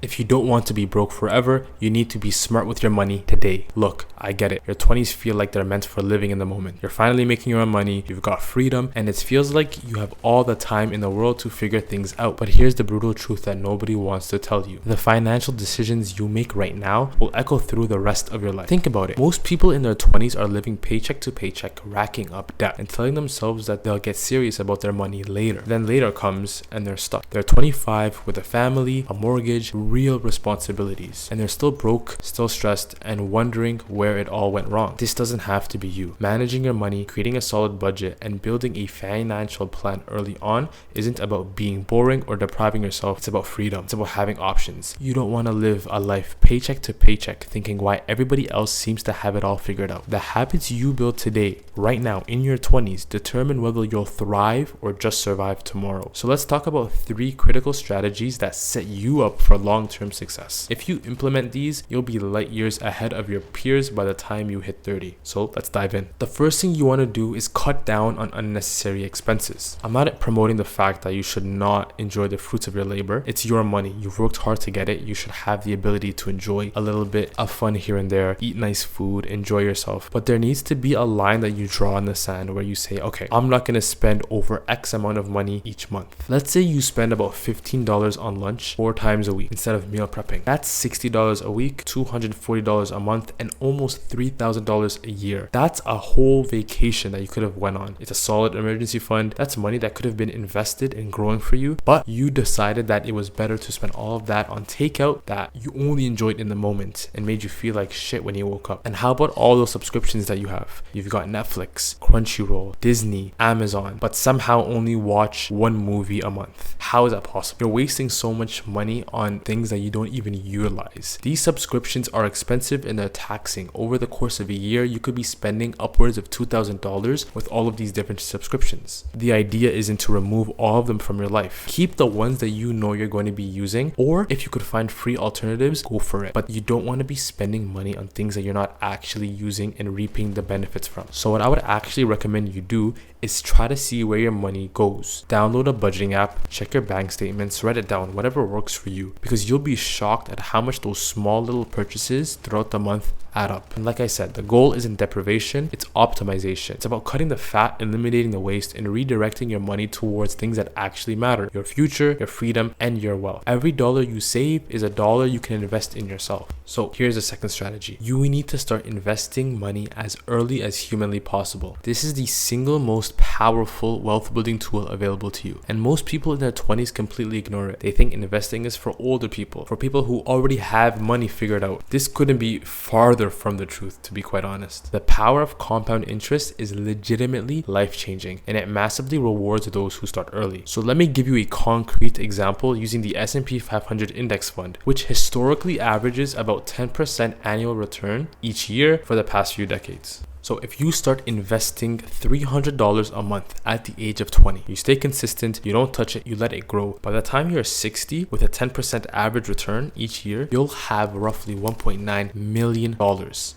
If you don't want to be broke forever, you need to be smart with your money today. Look, I get it. Your 20s feel like they're meant for living in the moment. You're finally making your own money, you've got freedom, and it feels like you have all the time in the world to figure things out. But here's the brutal truth that nobody wants to tell you. The financial decisions you make right now will echo through the rest of your life. Think about it. Most people in their 20s are living paycheck to paycheck, racking up debt, and telling themselves that they'll get serious about their money later. Then later comes and they're stuck. They're 25 with a family, a mortgage, real responsibilities, and they're still broke, still stressed, and wondering where it all went wrong. This doesn't have to be you. Managing your money, creating a solid budget, and building a financial plan early on isn't about being boring or depriving yourself. It's about freedom. It's about having options. You don't want to live a life paycheck to paycheck thinking why everybody else seems to have it all figured out. The habits you build today, right now, in your 20s, determine whether you'll thrive or just survive tomorrow. So let's talk about 3 critical strategies that set you up for long-term success. If you implement these, you'll be light years ahead of your peers by the time you hit 30. So let's dive in. The first thing you want to do is cut down on unnecessary expenses. I'm not promoting the fact that you should not enjoy the fruits of your labor. It's your money. You've worked hard to get it. You should have the ability to enjoy a little bit of fun here and there, eat nice food, enjoy yourself. But there needs to be a line that you draw in the sand where you say, okay, I'm not going to spend over X amount of money each month. Let's say you spend about $15 on lunch 4 times a week instead of meal prepping. That's $60 a week, $240 a month, and almost $3,000 a year. That's a whole vacation that you could have went on. It's a solid emergency fund. That's money that could have been invested in growing for you, but you decided that it was better to spend all of that on takeout that you only enjoyed in the moment and made you feel like shit when you woke up. And how about all those subscriptions that you have? You've got Netflix, Crunchyroll, Disney, Amazon, but somehow only watch 1 movie a month. How is that possible? You're wasting so much money on things that you don't even utilize. These subscriptions are expensive and they're taxing. Over the course of a year, you could be spending upwards of $2,000 with all of these different subscriptions. The idea isn't to remove all of them from your life. Keep the ones that you know you're going to be using, or if you could find free alternatives, go for it. But you don't want to be spending money on things that you're not actually using and reaping the benefits from. So what I would actually recommend you do is try to see where your money goes. Download a budgeting app, check your bank statements, write it down, whatever works for you, because you'll be shocked at how much those small little purchases throughout the month add up. And like I said, the goal isn't deprivation, it's optimization. It's about cutting the fat, eliminating the waste, and redirecting your money towards things that actually matter: your future, your freedom, and your wealth. Every dollar you save is a dollar you can invest in yourself. So here's the second strategy. You need to start investing money as early as humanly possible. This is the single most powerful wealth building tool available to you. And most people in their 20s completely ignore it. They think investing is for older people, for people who already have money figured out. This couldn't be farther from the truth, to be quite honest. The power of compound interest is legitimately life-changing, and it massively rewards those who start early. So let me give you a concrete example using the S&P 500 index fund, which historically averages about 10% annual return each year for the past few decades. So if you start investing $300 a month at the age of 20, you stay consistent, you don't touch it, you let it grow. By the time you're 60 with a 10% average return each year, you'll have roughly $1.9 million.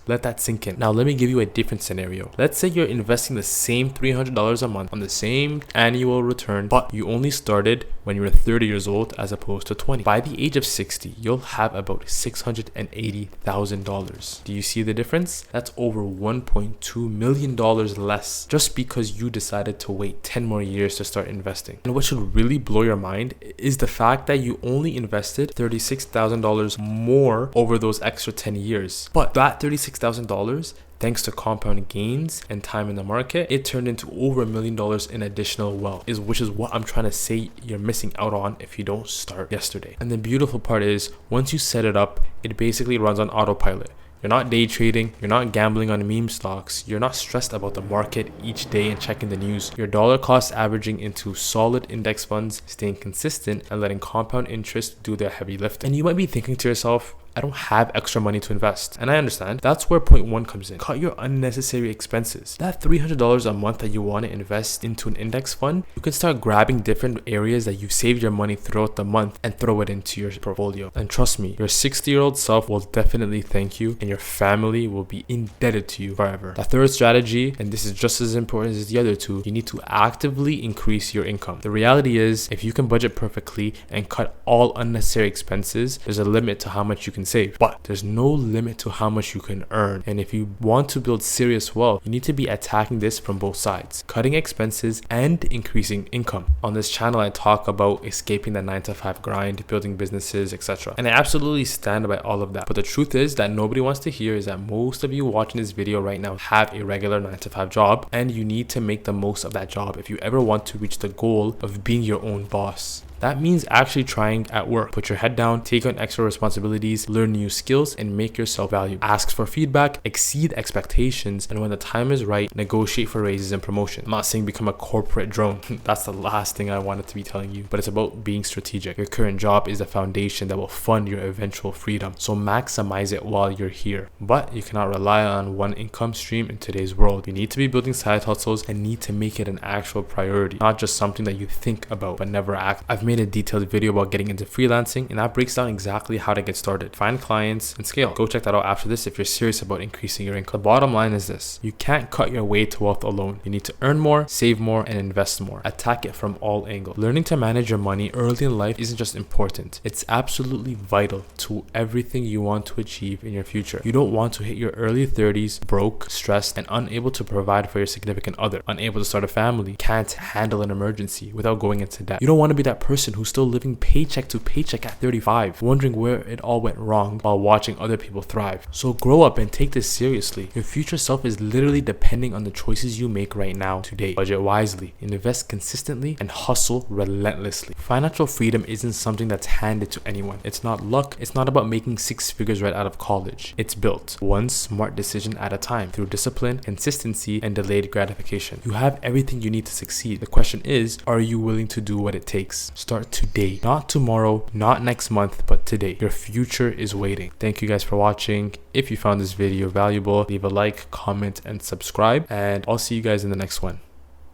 Let that sink in. Now let me give you a different scenario. Let's say you're investing the same $300 a month on the same annual return, but you only started when you were 30 years old as opposed to 20. By the age of 60, you'll have about $680,000. Do you see the difference? That's over $1.2 million less just because you decided to wait 10 more years to start investing. And what should really blow your mind is the fact that you only invested $36,000 more over those extra 10 years. But that $36,000, thanks to compound gains and time in the market, it turned into over $1 million in additional wealth, which is what I'm trying to say you're missing out on if you don't start yesterday. And the beautiful part is, once you set it up, it basically runs on autopilot. You're not day trading, you're not gambling on meme stocks, you're not stressed about the market each day and checking the news. Your dollar cost averaging into solid index funds, staying consistent, and letting compound interest do their heavy lifting. And you might be thinking to yourself, I don't have extra money to invest. And I understand. That's where point one comes in. Cut your unnecessary expenses. That $300 a month that you want to invest into an index fund, you can start grabbing different areas that you've saved your money throughout the month and throw it into your portfolio. And trust me, your 60-year-old self will definitely thank you, and your family will be indebted to you forever. The third strategy, and this is just as important as the other two, you need to actively increase your income. The reality is, if you can budget perfectly and cut all unnecessary expenses, there's a limit to how much you can save, but there's no limit to how much you can earn. And if you want to build serious wealth, you need to be attacking this from both sides, cutting expenses and increasing income. On this channel, I talk about escaping the 9-to-5 grind, building businesses, etc. And I absolutely stand by all of that. But the truth is that nobody wants to hear is that most of you watching this video right now have a regular 9-to-5 job, and you need to make the most of that job if you ever want to reach the goal of being your own boss. That means actually trying at work. Put your head down, take on extra responsibilities, learn new skills, and make yourself valuable. Ask for feedback, exceed expectations, and when the time is right, negotiate for raises and promotion. I'm not saying become a corporate drone. That's the last thing I wanted to be telling you, but it's about being strategic. Your current job is the foundation that will fund your eventual freedom, so maximize it while you're here. But you cannot rely on one income stream in today's world. You need to be building side hustles and need to make it an actual priority, not just something that you think about but never act. I've made a detailed video about getting into freelancing, and that breaks down exactly how to get started, find clients, and scale. Go check that out after this if you're serious about increasing your income. The bottom line is this: you can't cut your way to wealth alone. You need to earn more, save more, and invest more. Attack it from all angles. Learning to manage your money early in life isn't just important, it's absolutely vital to everything you want to achieve in your future. You don't want to hit your early 30s broke, stressed, and unable to provide for your significant other, unable to start a family, can't handle an emergency without going into debt. You don't want to be that person who's still living paycheck to paycheck at 35, wondering where it all went wrong while watching other people thrive. So grow up and take this seriously. Your future self is literally depending on the choices you make right now, today. Budget wisely, invest consistently, and hustle relentlessly. Financial freedom isn't something that's handed to anyone. It's not luck. It's not about making 6 figures right out of college. It's built one smart decision at a time through discipline, consistency, and delayed gratification. You have everything you need to succeed. The question is, are you willing to do what it takes? Start today, not tomorrow, not next month, but today. Your future is waiting. Thank you guys for watching. If you found this video valuable, leave a like, comment, and subscribe, and I'll see you guys in the next one.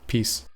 Peace.